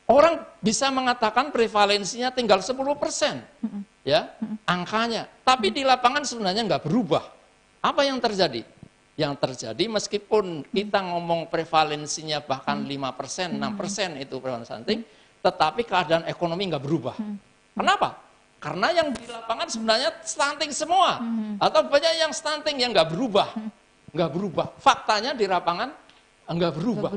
Orang bisa mengatakan prevalensinya tinggal 10%, ya, angkanya. Tapi di lapangan sebenarnya nggak berubah. Apa yang terjadi? Yang terjadi meskipun kita ngomong prevalensinya bahkan 5%, 6% itu prevalensi stunting, tetapi keadaan ekonomi nggak berubah. Kenapa? Karena yang di lapangan sebenarnya stunting semua. Atau banyak yang stunting yang nggak berubah. Nggak berubah. Faktanya di lapangan nggak berubah.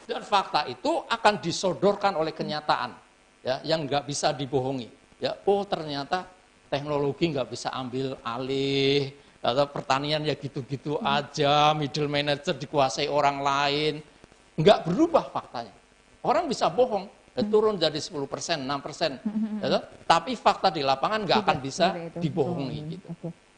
Dan fakta itu akan disodorkan oleh kenyataan, ya, yang nggak bisa dibohongi. Ya, oh ternyata teknologi nggak bisa ambil alih, atau pertanian ya gitu-gitu aja, middle manager dikuasai orang lain, nggak berubah faktanya. Orang bisa bohong, turun jadi 10%, 6%, ya, tapi fakta di lapangan nggak akan bisa dibohongi. Gitu.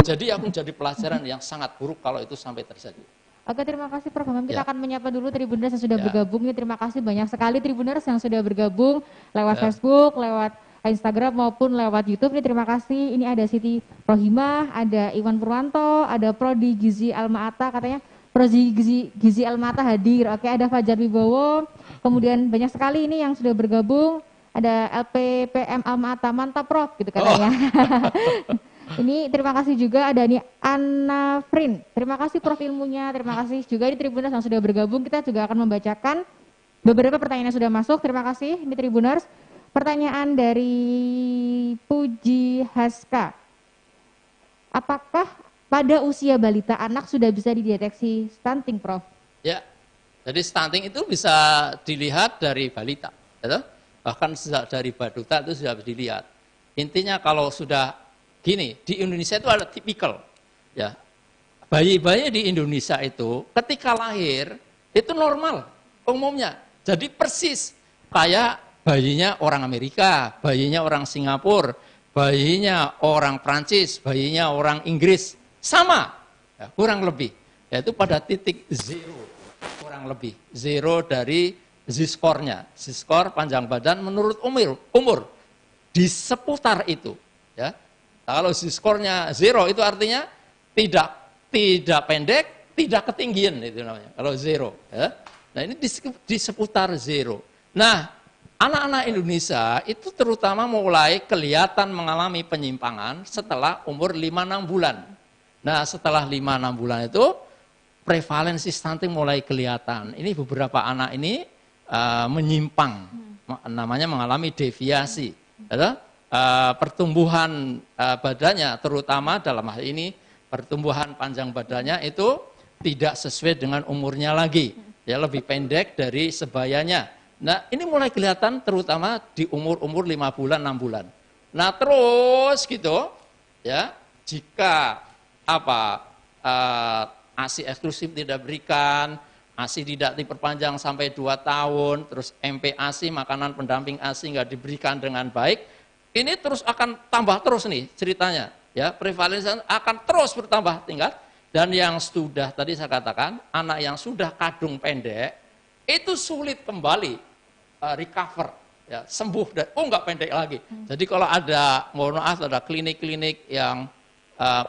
Jadi aku jadi pelajaran yang sangat buruk kalau itu sampai terjadi. Oke, terima kasih Prof. Hamam. Kita akan menyapa dulu Tribuners yang sudah bergabung. Terima kasih banyak sekali Tribuners yang sudah bergabung lewat Facebook, lewat Instagram maupun lewat YouTube. Terima kasih. Ini ada Siti Rohimah, ada Iwan Purwanto, ada Prodi Gizi Alma-Ata, katanya Prodi Gizi Alma-Ata hadir. Oke, ada Fajar Wibowo. Kemudian banyak sekali ini yang sudah bergabung. Ada LPPM Alma-Ata, mantap Prof, gitu katanya. Ini terima kasih juga ada nih Anna Frin. Terima kasih Prof ilmunya, terima kasih juga di Tribuners yang sudah bergabung. Kita juga akan membacakan beberapa pertanyaan yang sudah masuk. Terima kasih di Tribuners. Pertanyaan dari Puji Haska. Apakah pada usia balita anak sudah bisa dideteksi stunting, Prof? Ya, jadi stunting itu bisa dilihat dari balita, ya, bahkan dari baduta itu sudah bisa dilihat. Intinya kalau sudah gini, di Indonesia itu ada tipikal, ya, bayi-bayi di Indonesia itu ketika lahir itu normal umumnya, jadi persis kayak bayinya orang Amerika, bayinya orang Singapura, bayinya orang Prancis, bayinya orang Inggris, sama, ya, kurang lebih, yaitu pada titik zero, kurang lebih zero dari Z-score-nya, Z-score panjang badan menurut umur di seputar itu, ya. Kalau Z-score-nya zero itu artinya tidak pendek, tidak ketinggian itu namanya. Kalau zero, ya. Nah ini di seputar zero. Nah anak-anak Indonesia itu terutama mulai kelihatan mengalami penyimpangan setelah umur 5-6 bulan. Nah setelah 5-6 bulan itu prevalensi stunting mulai kelihatan. Ini beberapa anak ini menyimpang, namanya mengalami deviasi. Ya. Pertumbuhan badannya terutama dalam hal ini pertumbuhan panjang badannya itu tidak sesuai dengan umurnya lagi, ya lebih pendek dari sebayanya. Nah ini mulai kelihatan terutama di umur 5 bulan 6 bulan. Nah terus gitu ya, jika ASI eksklusif tidak berikan, ASI tidak diperpanjang sampai 2 tahun, terus MPASI makanan pendamping ASI nggak diberikan dengan baik, ini terus akan tambah terus nih ceritanya, ya prevalensi akan terus bertambah tingkat. Dan yang sudah tadi saya katakan, anak yang sudah kadung pendek itu sulit kembali recover, ya sembuh dan nggak pendek lagi. Jadi kalau ada, mohon maaf, ada klinik-klinik yang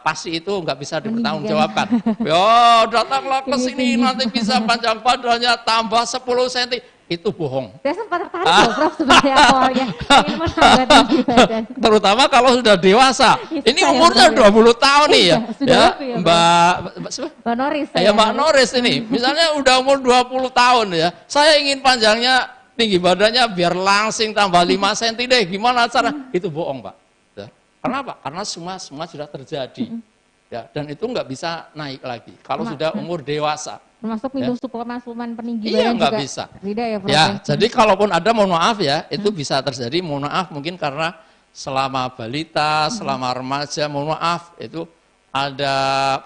pasti itu nggak bisa dipertanggungjawabkan. Yo datanglah ke sini nanti bisa panjang badannya tambah 10 cm. Itu bohong. Saya sempat tertarik loh Prof sebenarnya awalnya ingin menambah tinggi badan. Terutama kalau sudah dewasa. Ini umurnya 20 tahun nih ya. Ya, Mbak Noris. Ya Mbak Noris ini. Misalnya udah umur 20 tahun ya. Saya ingin panjangnya, tinggi badannya biar langsing tambah 5 cm deh. Gimana cara? Itu bohong Pak. Ya. Kenapa? Karena semua sudah terjadi. Ya, dan itu nggak bisa naik lagi. Kalau sudah umur dewasa. Termasuk minum suplemen peninggi badan juga bisa. Tidak ya, Prof? Ya, jadi kalaupun ada, mohon maaf ya, itu bisa terjadi. Mohon maaf mungkin karena selama balita, selama remaja, mohon maaf itu ada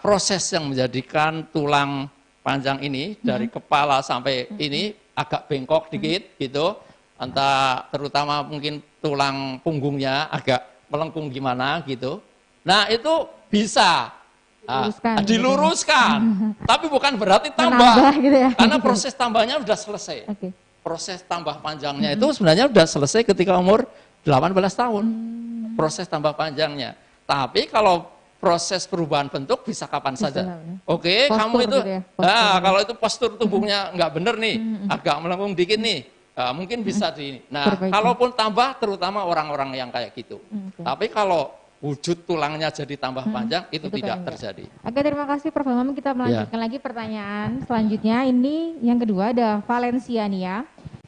proses yang menjadikan tulang panjang ini dari kepala sampai ini agak bengkok dikit gitu. Entah terutama mungkin tulang punggungnya agak melengkung gimana gitu. Nah, itu bisa diluruskan, tapi bukan berarti tambah, gitu ya? Karena proses tambahnya sudah selesai. Proses tambah panjangnya itu sebenarnya sudah selesai ketika umur 18 tahun, proses tambah panjangnya. Tapi kalau proses perubahan bentuk bisa kapan saja. Oke, kamu itu, kalau itu postur tubuhnya nggak bener nih, agak melengkung dikit nih, mungkin bisa di. Nah, Perbaiki. kalaupun tambah, terutama orang-orang yang kayak gitu. Tapi kalau wujud tulangnya jadi tambah panjang, itu tidak terjadi. Oke, terima kasih Prof. Hamam. Kita melanjutkan lagi pertanyaan selanjutnya. Ini yang kedua ada Valencia nih ya.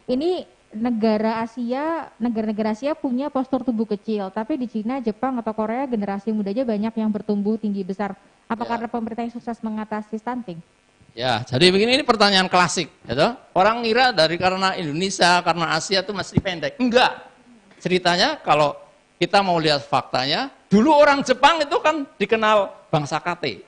Ini negara Asia, negara-negara Asia punya postur tubuh kecil, tapi di Cina, Jepang atau Korea generasi mudanya banyak yang bertumbuh tinggi besar. Apa karena pemerintah yang sukses mengatasi stunting? Ya, jadi begini, ini pertanyaan klasik, gitu. Orang ngira karena Indonesia, karena Asia itu masih pendek. Enggak. Ceritanya kalau kita mau lihat faktanya, dulu orang Jepang itu kan dikenal bangsa KT.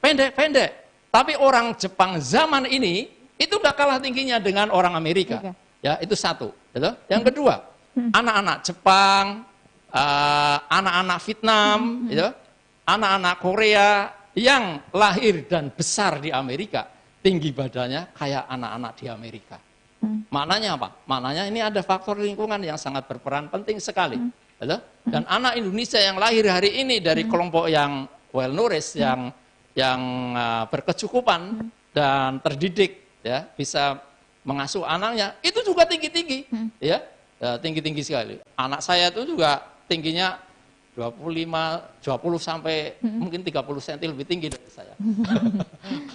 Pendek-pendek. Tapi orang Jepang zaman ini itu enggak kalah tingginya dengan orang Amerika. Ya, itu satu. Gitu. Yang kedua, anak-anak Jepang, anak-anak Vietnam, gitu, anak-anak Korea yang lahir dan besar di Amerika, tinggi badannya kayak anak-anak di Amerika. Maknanya apa? Maknanya ini ada faktor lingkungan yang sangat berperan penting sekali. Dan anak Indonesia yang lahir hari ini dari kelompok yang well nourished, yang berkecukupan dan terdidik, ya, bisa mengasuh anaknya, itu juga tinggi-tinggi, ya, tinggi-tinggi sekali. Anak saya itu juga tingginya 20 sampai mungkin 30 cm lebih tinggi dari saya.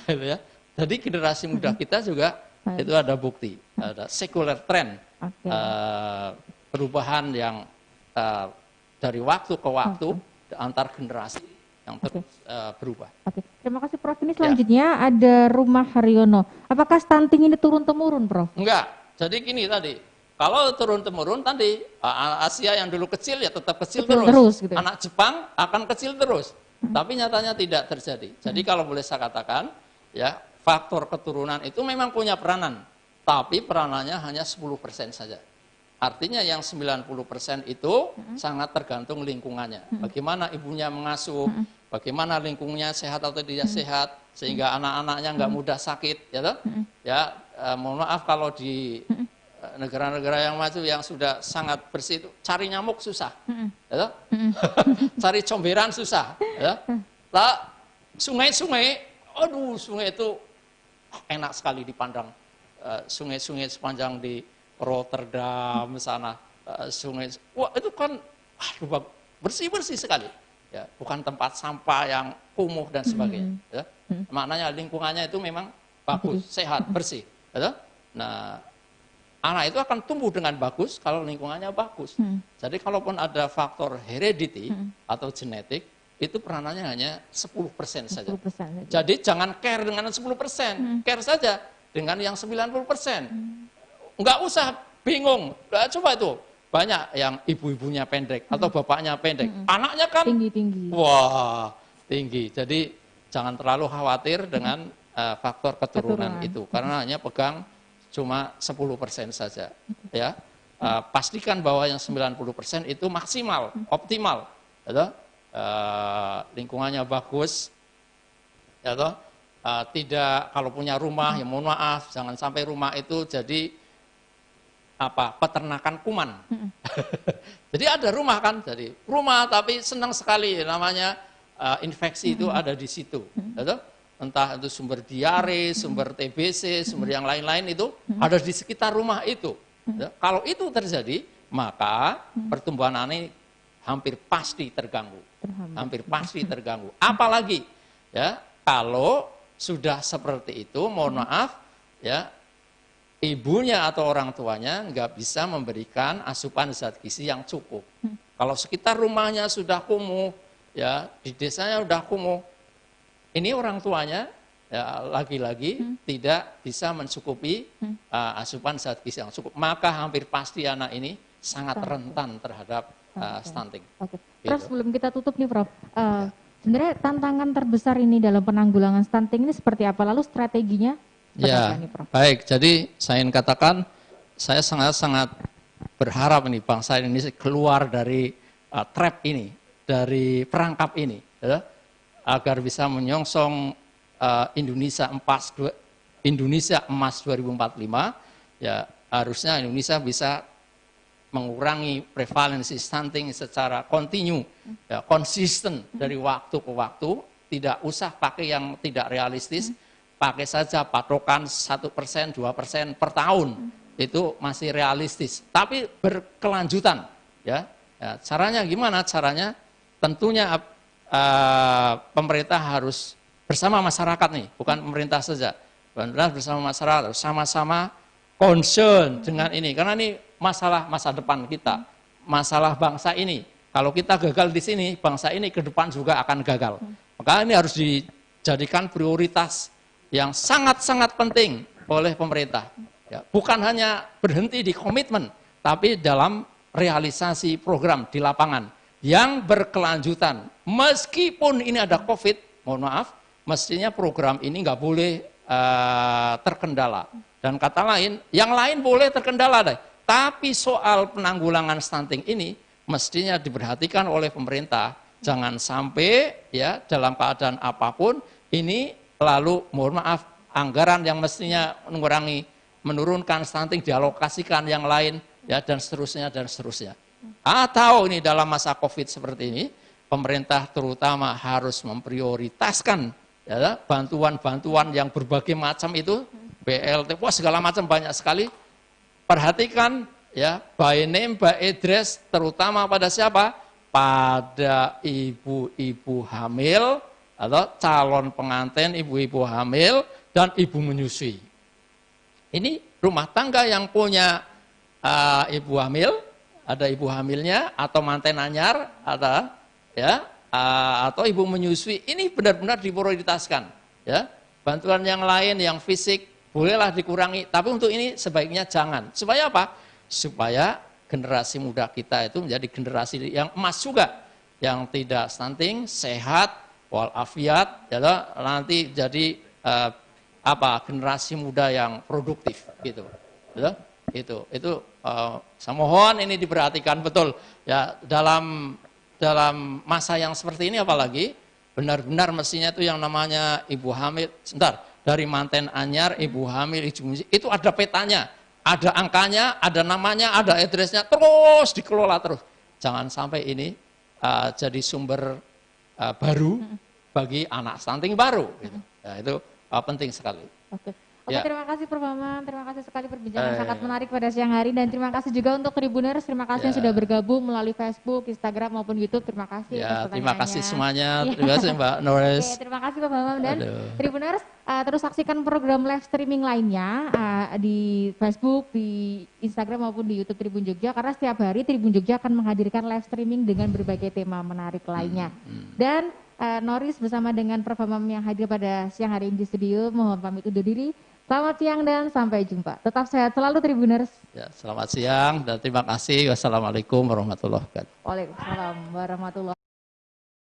Gitu ya. Jadi generasi muda kita juga itu ada bukti, ada secular trend, perubahan yang dari waktu ke waktu antar generasi yang terus berubah. Terima kasih Prof. Ini selanjutnya ada Rumah Haryono. Apakah stunting ini turun-temurun, Prof? Enggak. Jadi gini tadi. Kalau turun-temurun tadi, Asia yang dulu kecil ya tetap kecil terus. Gitu. Anak Jepang akan kecil terus. Tapi nyatanya tidak terjadi. Jadi kalau boleh saya katakan, ya faktor keturunan itu memang punya peranan. Tapi peranannya hanya 10% saja. Artinya yang 90% itu sangat tergantung lingkungannya. Bagaimana ibunya mengasuh, bagaimana lingkungannya sehat atau tidak sehat, sehingga anak-anaknya nggak mudah sakit. Ya, mohon maaf kalau di negara-negara yang maju yang sudah sangat bersih itu cari nyamuk susah, ya, cari comberan susah, ya. Lah sungai-sungai, aduh sungai itu enak sekali dipandang, sungai-sungai sepanjang di Rotterdam sana, sungai, wah itu kan bersih-bersih sekali, ya, bukan tempat sampah yang kumuh dan sebagainya. Ya. Maknanya lingkungannya itu memang bagus, sehat, bersih. Ya. Nah, anak itu akan tumbuh dengan bagus kalau lingkungannya bagus. Jadi kalaupun ada faktor heredity atau genetik, itu peranannya hanya 10% saja. 10%. Jadi jangan care dengan 10%, care saja dengan yang 90%. Enggak usah bingung. Coba itu, banyak yang ibu-ibunya pendek atau bapaknya pendek. Anaknya kan tinggi-tinggi. Wah, tinggi. Jadi jangan terlalu khawatir dengan faktor keturunan itu, karena hanya pegang cuma 10% saja, ya. Pastikan bahwa yang 90% itu maksimal, optimal, ya, lingkungannya bagus, ya, tidak, kalau punya rumah, ya mohon maaf, jangan sampai rumah itu jadi peternakan kuman. Jadi ada rumah kan, jadi rumah tapi senang sekali namanya infeksi itu ada di situ, ya, entah itu sumber diare, sumber TBC, sumber yang lain-lain itu ada di sekitar rumah itu. Ya, kalau itu terjadi, maka pertumbuhan anak hampir pasti terganggu. Hampir pasti terganggu. Apalagi ya kalau sudah seperti itu, mohon maaf, ya ibunya atau orang tuanya nggak bisa memberikan asupan zat gizi yang cukup. Kalau sekitar rumahnya sudah kumuh, ya di desanya sudah kumuh, ini orang tuanya ya, lagi-lagi tidak bisa mencukupi asupan zat gizi yang cukup, maka hampir pasti anak ini sangat rentan terhadap stunting. Prof, sebelum kita tutup nih Prof, sebenarnya tantangan terbesar ini dalam penanggulangan stunting ini seperti apa? Lalu strateginya? Ya, nih, Prof? Baik. Jadi saya ingin katakan, saya sangat-sangat berharap ini bangsa Indonesia keluar dari trap ini, dari perangkap ini, ya, agar bisa menyongsong Indonesia emas 2045, ya harusnya Indonesia bisa mengurangi prevalensi stunting secara kontinu, ya, konsisten dari waktu ke waktu, tidak usah pakai yang tidak realistis, pakai saja patokan 1%, 2% per tahun, itu masih realistis, tapi berkelanjutan. Ya, caranya gimana? Caranya tentunya pemerintah harus bersama masyarakat nih, bukan pemerintah saja. Benar bersama masyarakat, sama-sama concern dengan ini, karena ini masalah masa depan kita, masalah bangsa ini. Kalau kita gagal di sini, bangsa ini ke depan juga akan gagal. Maka ini harus dijadikan prioritas yang sangat-sangat penting oleh pemerintah. Ya, bukan hanya berhenti di komitmen, tapi dalam realisasi program di lapangan yang berkelanjutan. Meskipun ini ada COVID, mohon maaf, mestinya program ini nggak boleh terkendala. Dan kata lain, yang lain boleh terkendala deh. Tapi soal penanggulangan stunting ini mestinya diperhatikan oleh pemerintah. Jangan sampai ya dalam keadaan apapun ini lalu mohon maaf anggaran yang mestinya menurunkan stunting dialokasikan yang lain ya dan seterusnya dan seterusnya. Atau ini dalam masa Covid seperti ini pemerintah terutama harus memprioritaskan ya bantuan-bantuan yang berbagai macam itu BLT, wah segala macam banyak sekali. Perhatikan ya by name by address terutama pada siapa? Pada ibu-ibu hamil atau calon pengantin ibu-ibu hamil dan ibu menyusui. Ini rumah tangga yang punya ibu hamil, ada ibu hamilnya atau manten anyar, ada ya atau ibu menyusui. Ini benar-benar diprioritaskan. Ya, bantuan yang lain yang fisik bolehlah dikurangi, tapi untuk ini sebaiknya jangan. Supaya apa? Supaya generasi muda kita itu menjadi generasi yang emas juga, yang tidak stunting, sehat, walafiat, ya nanti jadi generasi muda yang produktif gitu. Ya, itu saya mohon ini diperhatikan betul ya dalam masa yang seperti ini, apalagi benar-benar mestinya itu yang namanya ibu hamil, dari manten anyar, ibu hamil, itu ada petanya, ada angkanya, ada namanya, ada addressnya, terus dikelola terus. Jangan sampai ini jadi sumber baru bagi anak stunting baru. Gitu. Ya, itu penting sekali. Oke. Oke, terima kasih Prof. Maman, terima kasih sekali perbincangan sangat menarik pada siang hari, dan terima kasih juga untuk Tribuners, terima kasih yang sudah bergabung melalui Facebook, Instagram maupun YouTube, terima kasih atas pertanyaannya. Terima kasih semuanya, terima kasih Mbak Norris. Oke, terima kasih Prof. Maman dan Tribuners, terus saksikan program live streaming lainnya di Facebook, di Instagram maupun di YouTube Tribun Jogja, karena setiap hari Tribun Jogja akan menghadirkan live streaming dengan berbagai tema menarik lainnya. Dan Norris bersama dengan Prof. Maman yang hadir pada siang hari ini di studio, mohon pamit undur diri. Selamat siang dan sampai jumpa. Tetap sehat selalu Tribuners. Ya, selamat siang dan terima kasih. Wassalamualaikum warahmatullahi wabarakatuh. Waalaikumsalam warahmatullahi wabarakatuh.